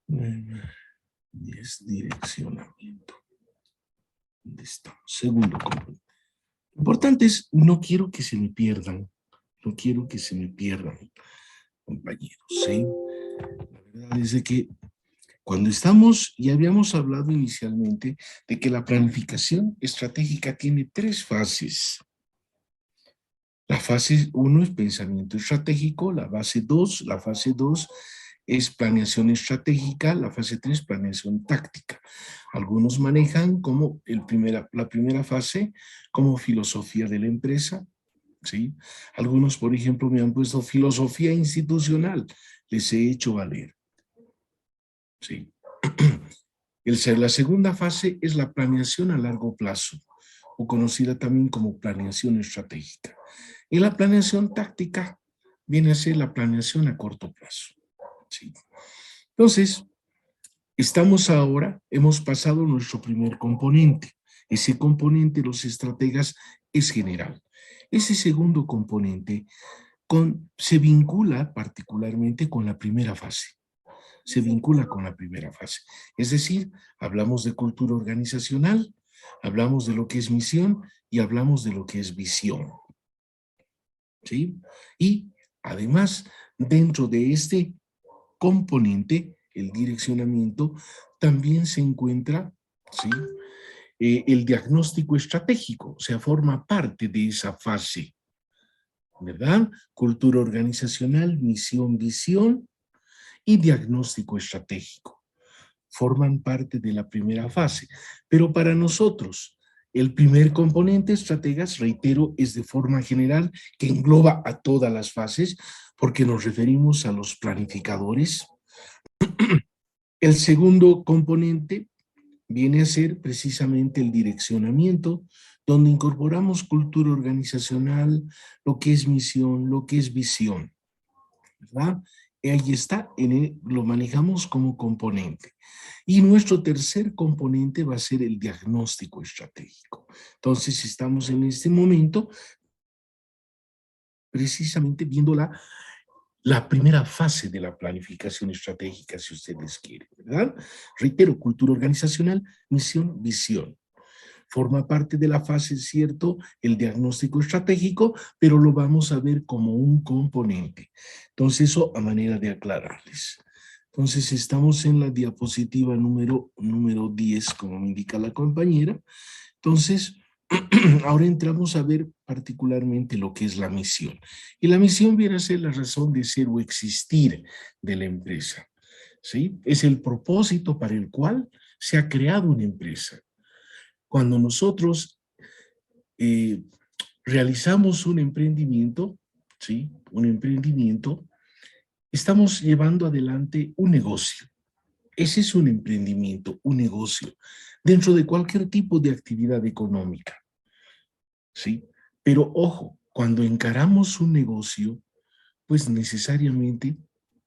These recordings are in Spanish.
10, direccionamiento. ¿Dónde estamos? Segundo componente. Lo importante es, no quiero que se me pierdan. No quiero que se me pierdan, compañeros, ¿sí? La verdad es de que cuando estamos, ya habíamos hablado inicialmente de que la planificación estratégica tiene 3 fases. La fase 1 es pensamiento estratégico, la fase 2 es planeación estratégica, la fase 3 planeación táctica. Algunos manejan como la primera fase como filosofía de la empresa, ¿sí? Algunos, por ejemplo, me han puesto filosofía institucional, les he hecho valer, ¿sí? La segunda fase es la planeación a largo plazo, o conocida también como planeación estratégica. Y la planeación táctica viene a ser la planeación a corto plazo, ¿sí? Entonces, hemos pasado nuestro primer componente. Ese componente, los estrategas, es general. Ese segundo componente se vincula particularmente con la primera fase. Se vincula con la primera fase. Es decir, hablamos de cultura organizacional, hablamos de lo que es misión y hablamos de lo que es visión. ¿Sí? Y además, dentro de este componente, el direccionamiento, también se encuentra, ¿sí? El diagnóstico estratégico, o sea, forma parte de esa fase, ¿verdad? Cultura organizacional, misión, visión y diagnóstico estratégico. Forman parte de la primera fase. Pero para nosotros, el primer componente, estrategas, reitero, es de forma general que engloba a todas las fases porque nos referimos a los planificadores. El segundo componente viene a ser precisamente el direccionamiento, donde incorporamos cultura organizacional, lo que es misión, lo que es visión, ¿verdad? Ahí está, lo manejamos como componente. Y nuestro tercer componente va a ser el diagnóstico estratégico. Entonces, estamos en este momento precisamente viendo la primera fase de la planificación estratégica, si ustedes quieren, ¿verdad? Reitero, cultura organizacional, misión, visión. Forma parte de la fase, ¿cierto?, el diagnóstico estratégico, pero lo vamos a ver como un componente. Entonces, eso a manera de aclararles. Entonces, estamos en la diapositiva número 10, como me indica la compañera. Entonces, ahora entramos a ver particularmente lo que es la misión. Y la misión viene a ser la razón de ser o existir de la empresa, ¿sí? Es el propósito para el cual se ha creado una empresa. Cuando nosotros realizamos un emprendimiento, ¿sí? Un emprendimiento, estamos llevando adelante un negocio. Ese es un emprendimiento, un negocio, dentro de cualquier tipo de actividad económica, ¿sí? Pero ojo, cuando encaramos un negocio, pues necesariamente,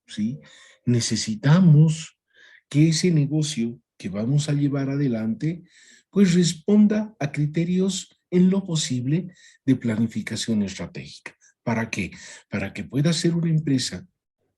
¿sí? Necesitamos que ese negocio que vamos a llevar adelante, pues responda a criterios en lo posible de planificación estratégica. ¿Para qué? Para que pueda ser una empresa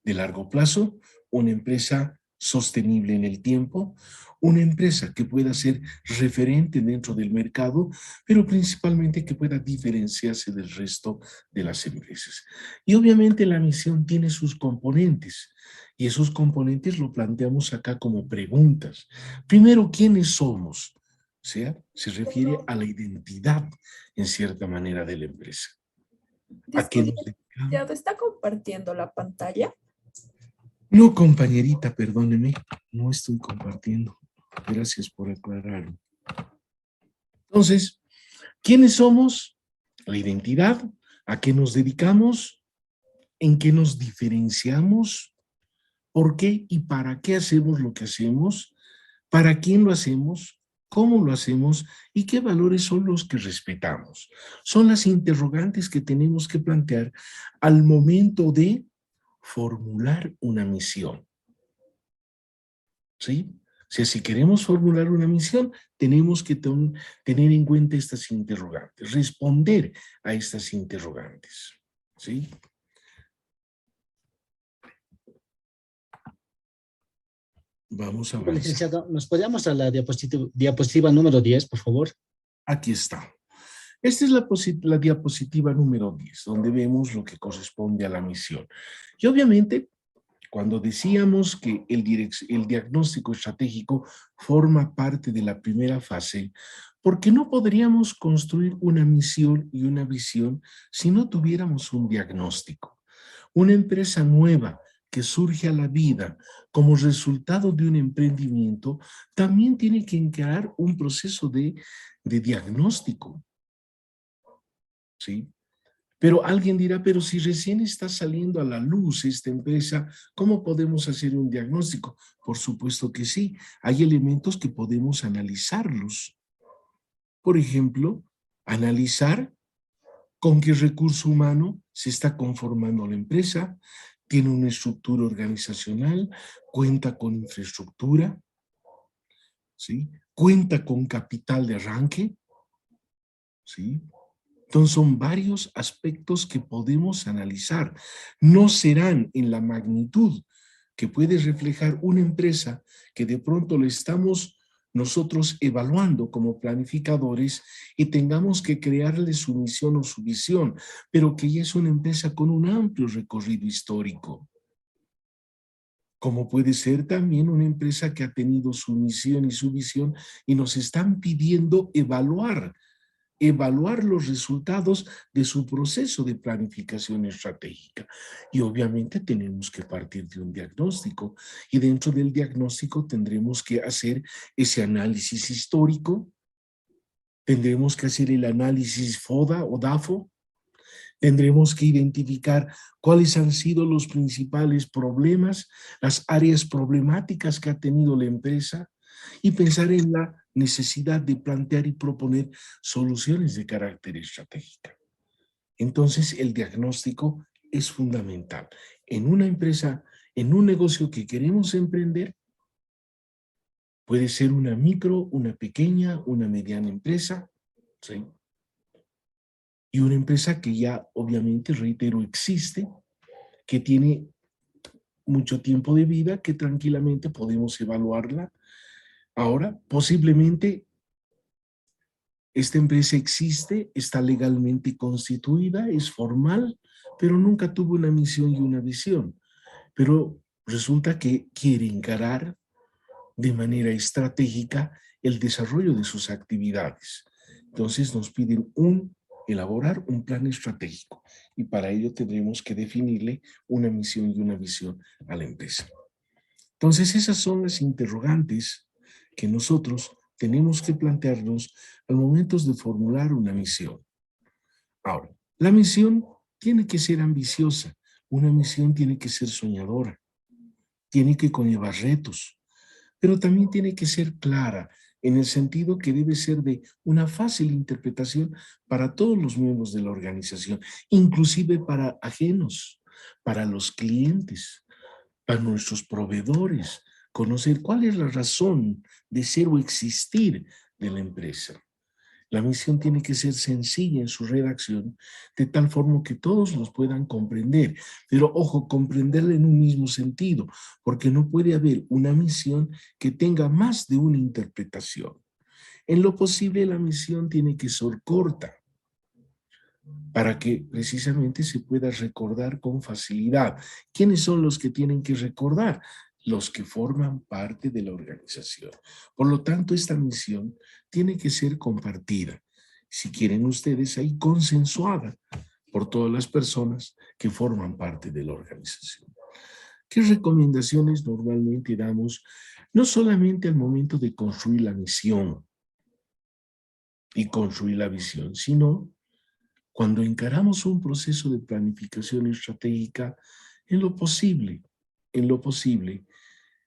de largo plazo, una empresa sostenible en el tiempo, una empresa que pueda ser referente dentro del mercado, pero principalmente que pueda diferenciarse del resto de las empresas. Y obviamente la misión tiene sus componentes, y esos componentes lo planteamos acá como preguntas. Primero, ¿quiénes somos? O sea, se refiere a la identidad, en cierta manera, de la empresa. ¿A qué nos dedicamos? ¿Está compartiendo la pantalla? No, compañerita, perdóneme, no estoy compartiendo. Gracias por aclararlo. Entonces, ¿quiénes somos? La identidad, ¿a qué nos dedicamos? ¿En qué nos diferenciamos? ¿Por qué y para qué hacemos lo que hacemos? ¿Para quién lo hacemos? ¿Cómo lo hacemos? ¿Y qué valores son los que respetamos? Son las interrogantes que tenemos que plantear al momento de formular una misión. ¿Sí? O sea, si queremos formular una misión, tenemos que tener en cuenta estas interrogantes, responder a estas interrogantes. ¿Sí? Vamos a Disculpe, avanzar. licenciado, ¿nos podría mostrar la diapositiva número 10, por favor? Aquí está. Esta es la diapositiva número 10, donde vemos lo que corresponde a la misión. Y obviamente, cuando decíamos que el diagnóstico estratégico forma parte de la primera fase, porque no podríamos construir una misión y una visión si no tuviéramos un diagnóstico. Una empresa nueva que surge a la vida como resultado de un emprendimiento también tiene que encarar un proceso de diagnóstico, ¿sí? Pero alguien dirá, pero si recién está saliendo a la luz esta empresa, ¿cómo podemos hacer un diagnóstico? Por supuesto que sí, hay elementos que podemos analizarlos. Por ejemplo, analizar con qué recurso humano se está conformando la empresa, tiene una estructura organizacional, cuenta con infraestructura, ¿sí? Cuenta con capital de arranque, ¿sí? Entonces son varios aspectos que podemos analizar. No serán en la magnitud que puede reflejar una empresa que de pronto le estamos nosotros evaluando como planificadores y tengamos que crearle su misión o su visión, pero que ya es una empresa con un amplio recorrido histórico. Como puede ser también una empresa que ha tenido su misión y su visión y nos están pidiendo evaluar los resultados de su proceso de planificación estratégica. Y obviamente tenemos que partir de un diagnóstico y dentro del diagnóstico tendremos que hacer ese análisis histórico, tendremos que hacer el análisis FODA o DAFO, tendremos que identificar cuáles han sido los principales problemas, las áreas problemáticas que ha tenido la empresa y pensar en la necesidad de plantear y proponer soluciones de carácter estratégico. Entonces, el diagnóstico es fundamental. En una empresa, en un negocio que queremos emprender, puede ser una micro, una pequeña, una mediana empresa, ¿sí? Y una empresa que ya, obviamente, reitero, existe, que tiene mucho tiempo de vida, que tranquilamente podemos evaluarla. Ahora, posiblemente, esta empresa existe, está legalmente constituida, es formal, pero nunca tuvo una misión y una visión. Pero resulta que quiere encarar de manera estratégica el desarrollo de sus actividades. Entonces nos piden elaborar un plan estratégico y para ello tendremos que definirle una misión y una visión a la empresa. Entonces esas son las interrogantes que nosotros tenemos que plantearnos al momento de formular una misión. Ahora, la misión tiene que ser ambiciosa, una misión tiene que ser soñadora, tiene que conllevar retos, pero también tiene que ser clara en el sentido que debe ser de una fácil interpretación para todos los miembros de la organización, inclusive para ajenos, para los clientes, para nuestros proveedores, conocer cuál es la razón de ser o existir de la empresa. La misión tiene que ser sencilla en su redacción, de tal forma que todos los puedan comprender. Pero ojo, comprenderla en un mismo sentido, porque no puede haber una misión que tenga más de una interpretación. En lo posible, la misión tiene que ser corta, para que precisamente se pueda recordar con facilidad. ¿Quiénes son los que tienen que recordar? Los que forman parte de la organización. Por lo tanto, esta misión tiene que ser compartida, si quieren ustedes ahí, consensuada por todas las personas que forman parte de la organización. ¿Qué recomendaciones normalmente damos? No solamente al momento de construir la misión y construir la visión, sino cuando encaramos un proceso de planificación estratégica, en lo posible,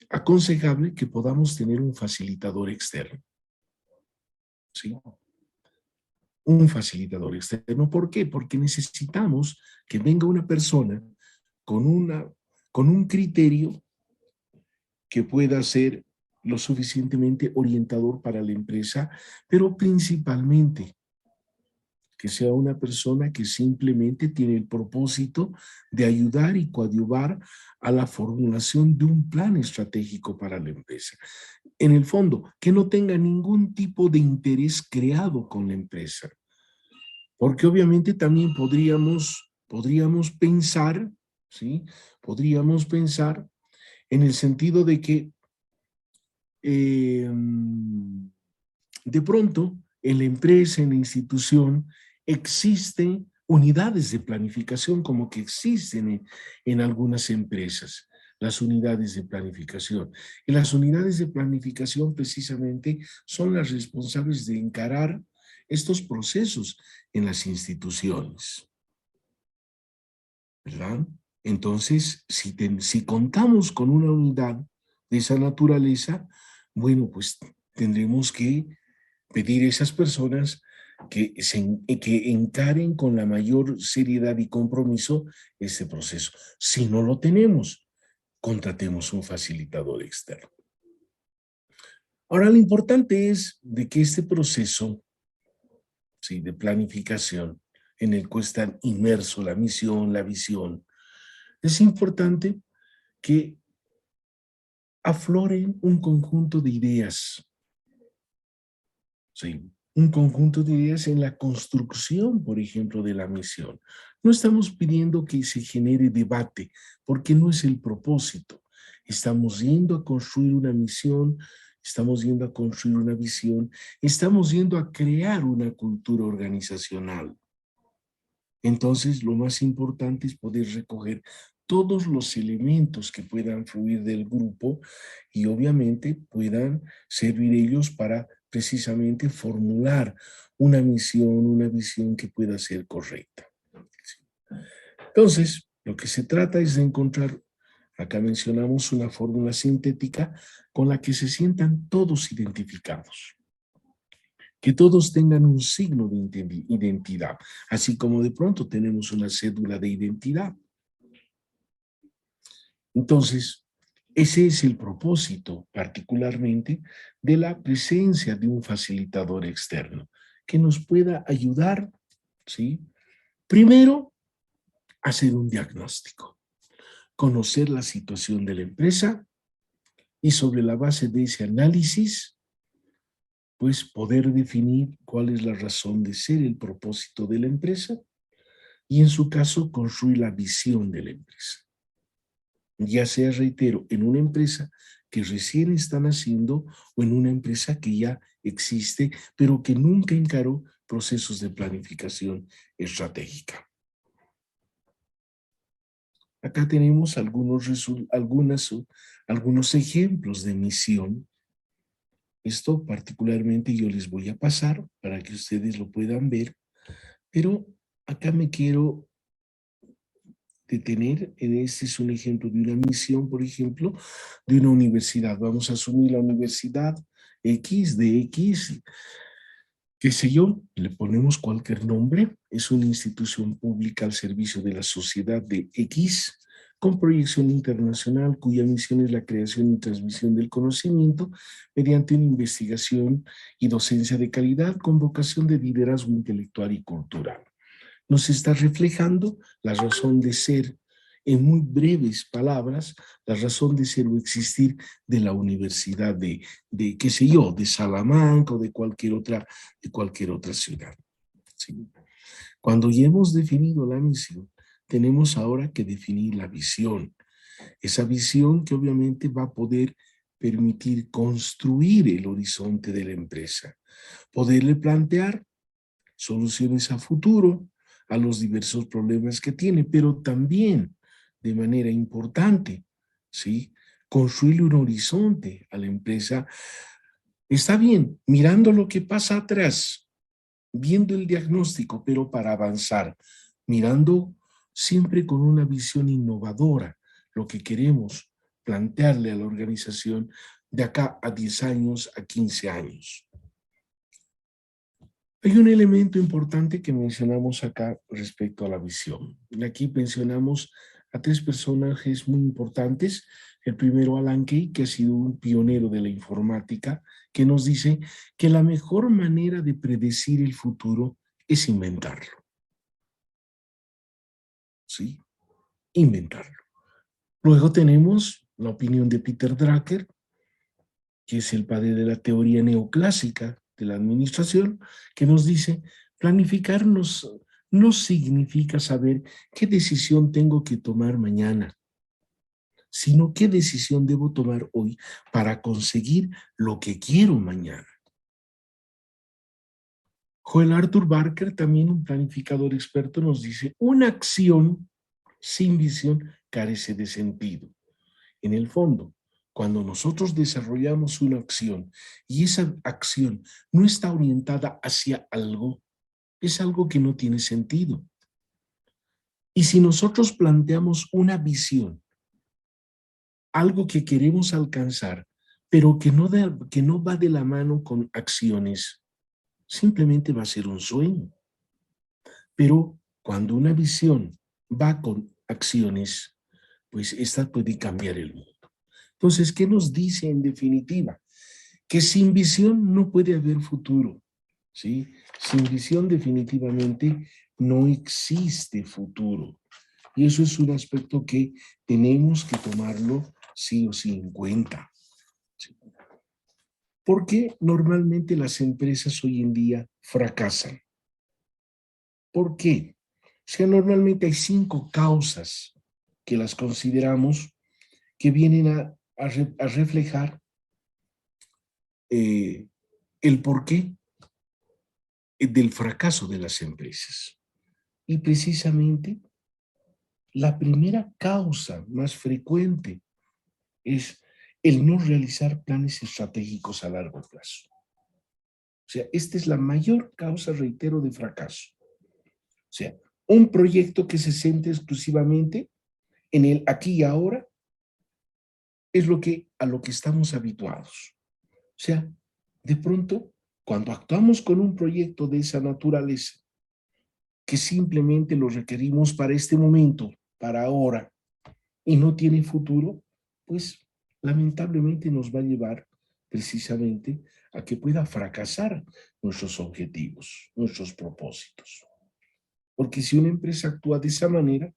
aconsejable que podamos tener un facilitador externo. ¿Sí? Un facilitador externo. ¿Por qué? Porque necesitamos que venga una persona con un criterio que pueda ser lo suficientemente orientador para la empresa, pero principalmente que sea una persona que simplemente tiene el propósito de ayudar y coadyuvar a la formulación de un plan estratégico para la empresa. En el fondo, que no tenga ningún tipo de interés creado con la empresa. Porque obviamente también podríamos pensar, ¿sí? Podríamos pensar en el sentido de que de pronto en la empresa, en la institución, existen unidades de planificación como que existen en algunas empresas, las unidades de planificación. Y las unidades de planificación precisamente son las responsables de encarar estos procesos en las instituciones, ¿verdad? Entonces, si contamos con una unidad de esa naturaleza, bueno, pues tendremos que pedir a esas personas que encaren con la mayor seriedad y compromiso este proceso. Si no lo tenemos, contratemos un facilitador externo. Ahora, lo importante es de que este proceso, ¿sí?, de planificación en el que están inmersos la misión, la visión, es importante que afloren un conjunto de ideas, ¿sí? Un conjunto de ideas en la construcción, por ejemplo, de la misión. No estamos pidiendo que se genere debate, porque no es el propósito. Estamos yendo a construir una misión, estamos yendo a construir una visión, estamos yendo a crear una cultura organizacional. Entonces, lo más importante es poder recoger todos los elementos que puedan fluir del grupo y obviamente puedan servir ellos para precisamente formular una misión, una visión que pueda ser correcta. Entonces, lo que se trata es de encontrar, acá mencionamos una fórmula sintética con la que se sientan todos identificados, que todos tengan un signo de identidad, así como de pronto tenemos una cédula de identidad. Entonces, ese es el propósito particularmente de la presencia de un facilitador externo que nos pueda ayudar, ¿sí? Primero, hacer un diagnóstico, conocer la situación de la empresa y sobre la base de ese análisis, pues poder definir cuál es la razón de ser, el propósito de la empresa y en su caso construir la visión de la empresa. Ya sea, reitero, en una empresa que recién están haciendo o en una empresa que ya existe, pero que nunca encaró procesos de planificación estratégica. Acá tenemos algunos ejemplos de misión. Esto particularmente yo les voy a pasar para que ustedes lo puedan ver, pero acá me quiero detener. Este es un ejemplo de una misión, por ejemplo, de una universidad. Vamos a asumir la universidad X de X, qué sé yo, le ponemos cualquier nombre. Es una institución pública al servicio de la sociedad de X, con proyección internacional, cuya misión es la creación y transmisión del conocimiento mediante una investigación y docencia de calidad con vocación de liderazgo intelectual y cultural. Nos está reflejando la razón de ser, en muy breves palabras, la razón de ser o existir de la universidad de qué sé yo, de Salamanca o de cualquier otra ciudad. ¿Sí? Cuando ya hemos definido la misión, tenemos ahora que definir la visión. Esa visión que obviamente va a poder permitir construir el horizonte de la empresa, poderle plantear soluciones a futuro a los diversos problemas que tiene, pero también, de manera importante, ¿sí?, construirle un horizonte a la empresa. Está bien, mirando lo que pasa atrás, viendo el diagnóstico, pero para avanzar, mirando siempre con una visión innovadora, lo que queremos plantearle a la organización de acá a 10 años, a 15 años. Hay un elemento importante que mencionamos acá respecto a la visión. Aquí mencionamos a 3 personajes muy importantes. El primero, Alan Kay, que ha sido un pionero de la informática, que nos dice que la mejor manera de predecir el futuro es inventarlo. ¿Sí? Inventarlo. Luego tenemos la opinión de Peter Drucker, que es el padre de la teoría neoclásica de la administración, que nos dice, planificarnos no significa saber qué decisión tengo que tomar mañana, sino qué decisión debo tomar hoy para conseguir lo que quiero mañana. Joel Arthur Barker, también un planificador experto, nos dice, una acción sin visión carece de sentido. En el fondo, cuando nosotros desarrollamos una acción y esa acción no está orientada hacia algo, es algo que no tiene sentido. Y si nosotros planteamos una visión, algo que queremos alcanzar, pero que no va de la mano con acciones, simplemente va a ser un sueño. Pero cuando una visión va con acciones, pues esta puede cambiar el mundo. Entonces, ¿qué nos dice en definitiva? Que sin visión no puede haber futuro, ¿sí? Sin visión definitivamente no existe futuro. Y eso es un aspecto que tenemos que tomarlo sí o sí en cuenta. ¿Sí? ¿Por qué normalmente las empresas hoy en día fracasan? ¿Por qué? O sea, normalmente hay 5 causas que las consideramos que vienen a reflejar el porqué del fracaso de las empresas. Y precisamente la primera causa más frecuente es el no realizar planes estratégicos a largo plazo. O sea, esta es la mayor causa, reitero, de fracaso. O sea, un proyecto que se centre exclusivamente en el aquí y ahora es a lo que estamos habituados. O sea, de pronto, cuando actuamos con un proyecto de esa naturaleza, que simplemente lo requerimos para este momento, para ahora, y no tiene futuro, pues lamentablemente nos va a llevar precisamente a que pueda fracasar nuestros objetivos, nuestros propósitos. Porque si una empresa actúa de esa manera,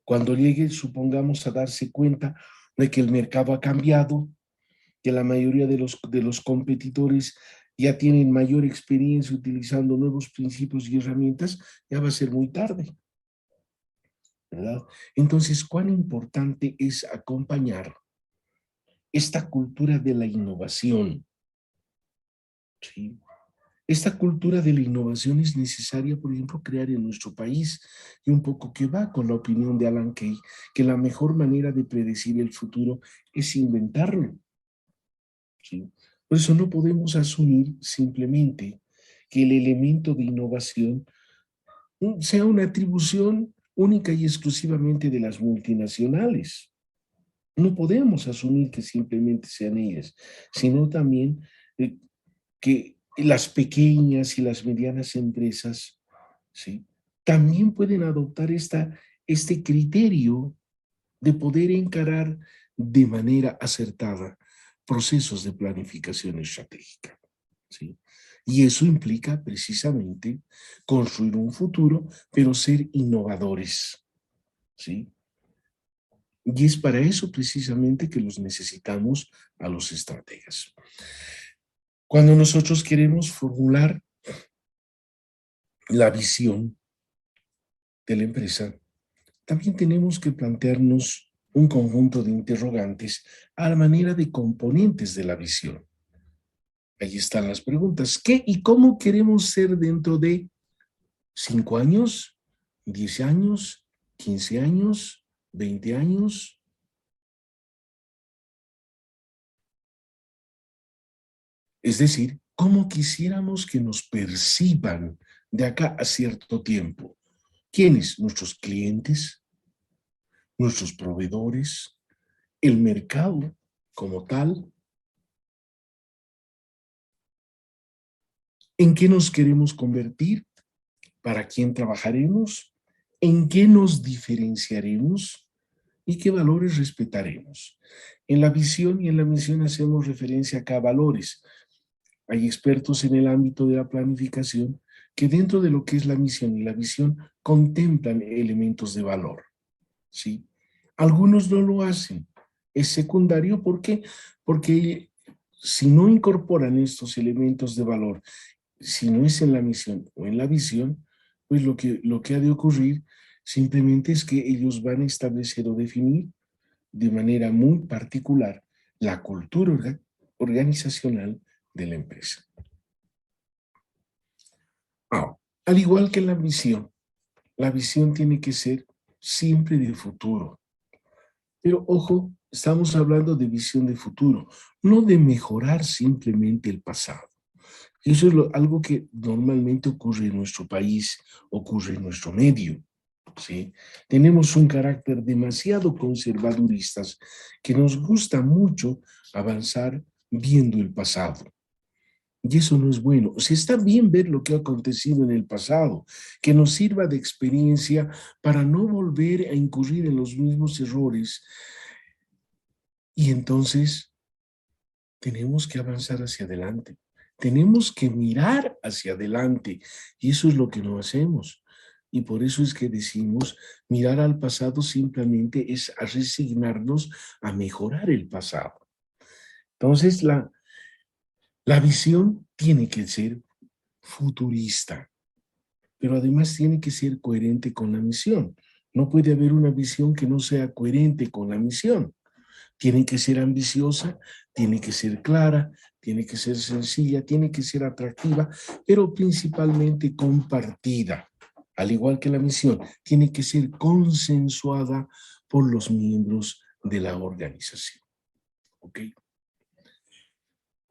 cuando llegue, supongamos, a darse cuenta de que el mercado ha cambiado, que la mayoría de los competidores ya tienen mayor experiencia utilizando nuevos principios y herramientas, ya va a ser muy tarde, ¿verdad? Entonces, ¿cuán importante es acompañar esta cultura de la innovación? ¿Sí? Esta cultura de la innovación es necesaria, por ejemplo, crear en nuestro país, y un poco que va con la opinión de Alan Kay, que la mejor manera de predecir el futuro es inventarlo. ¿Sí? Por eso no podemos asumir simplemente que el elemento de innovación sea una atribución única y exclusivamente de las multinacionales. No podemos asumir que simplemente sean ellas, sino también que las pequeñas y las medianas empresas, ¿sí?, también pueden adoptar este criterio de poder encarar de manera acertada procesos de planificación estratégica, ¿sí? Y eso implica precisamente construir un futuro, pero ser innovadores, ¿sí? Y es para eso precisamente que los necesitamos a los estrategas. Cuando nosotros queremos formular la visión de la empresa, también tenemos que plantearnos un conjunto de interrogantes a la manera de componentes de la visión. Ahí están las preguntas. ¿Qué y cómo queremos ser dentro de 5 años, 10 años, 15 años, 20 años? Es decir, ¿cómo quisiéramos que nos perciban de acá a cierto tiempo? ¿Quiénes? Nuestros clientes, nuestros proveedores, el mercado como tal. ¿En qué nos queremos convertir? ¿Para quién trabajaremos? ¿En qué nos diferenciaremos? ¿Y qué valores respetaremos? En la visión y en la misión hacemos referencia acá a valores. Hay expertos en el ámbito de la planificación que dentro de lo que es la misión y la visión contemplan elementos de valor, ¿sí? Algunos no lo hacen. Es secundario, ¿por qué? Porque si no incorporan estos elementos de valor, si no es en la misión o en la visión, pues lo que ha de ocurrir simplemente es que ellos van a establecer o definir de manera muy particular la cultura organizacional de la empresa. Ahora, al igual que la visión tiene que ser siempre de futuro. Pero ojo, estamos hablando de visión de futuro, no de mejorar simplemente el pasado. Eso es algo que normalmente ocurre en nuestro país, ocurre en nuestro medio, ¿sí? Tenemos un carácter demasiado conservaduristas que nos gusta mucho avanzar viendo el pasado. Y eso no es bueno. O sea, está bien ver lo que ha acontecido en el pasado, que nos sirva de experiencia para no volver a incurrir en los mismos errores. Y entonces tenemos que avanzar hacia adelante. Tenemos que mirar hacia adelante. Y eso es lo que no hacemos. Y por eso es que decimos, mirar al pasado simplemente es a resignarnos a mejorar el pasado. Entonces, la visión tiene que ser futurista, pero además tiene que ser coherente con la misión. No puede haber una visión que no sea coherente con la misión. Tiene que ser ambiciosa, tiene que ser clara, tiene que ser sencilla, tiene que ser atractiva, pero principalmente compartida. Al igual que la misión, tiene que ser consensuada por los miembros de la organización. ¿Ok?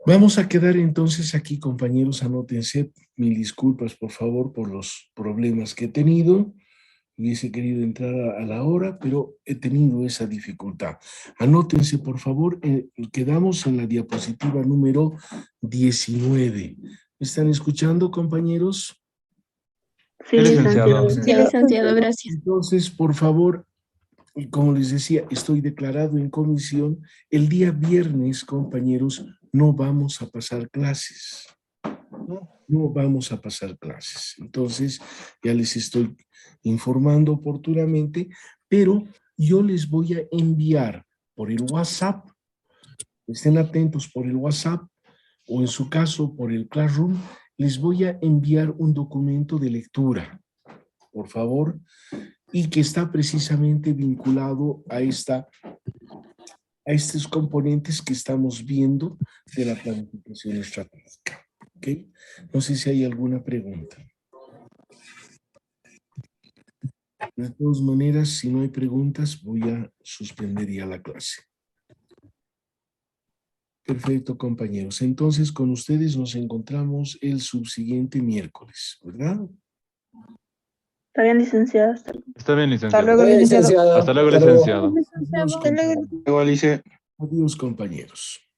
Vamos a quedar entonces aquí, compañeros, anótense. Mil disculpas, por favor, por los problemas que he tenido. Hubiese querido entrar a la hora, pero he tenido esa dificultad. Anótense, por favor. Quedamos en la diapositiva número 19. ¿Me están escuchando, compañeros? Sí, licenciado. Sí, licenciado, gracias. Entonces, por favor, y como les decía, estoy declarado en comisión. El día viernes, compañeros, no vamos a pasar clases. No vamos a pasar clases. Entonces, ya les estoy informando oportunamente, pero yo les voy a enviar por el WhatsApp, estén atentos por el WhatsApp, o en su caso por el Classroom, les voy a enviar un documento de lectura, por favor, y que está precisamente vinculado a estos componentes que estamos viendo de la planificación estratégica. ¿Ok? No sé si hay alguna pregunta. De todas maneras, si no hay preguntas, voy a suspender ya la clase. Perfecto, compañeros. Entonces, con ustedes nos encontramos el subsiguiente miércoles, ¿verdad? Está bien, licenciado. Está bien, Hasta licenciado. luego, licenciado. Hasta luego, Hasta luego. licenciado. Adiós, Hasta luego. Adiós, compañeros.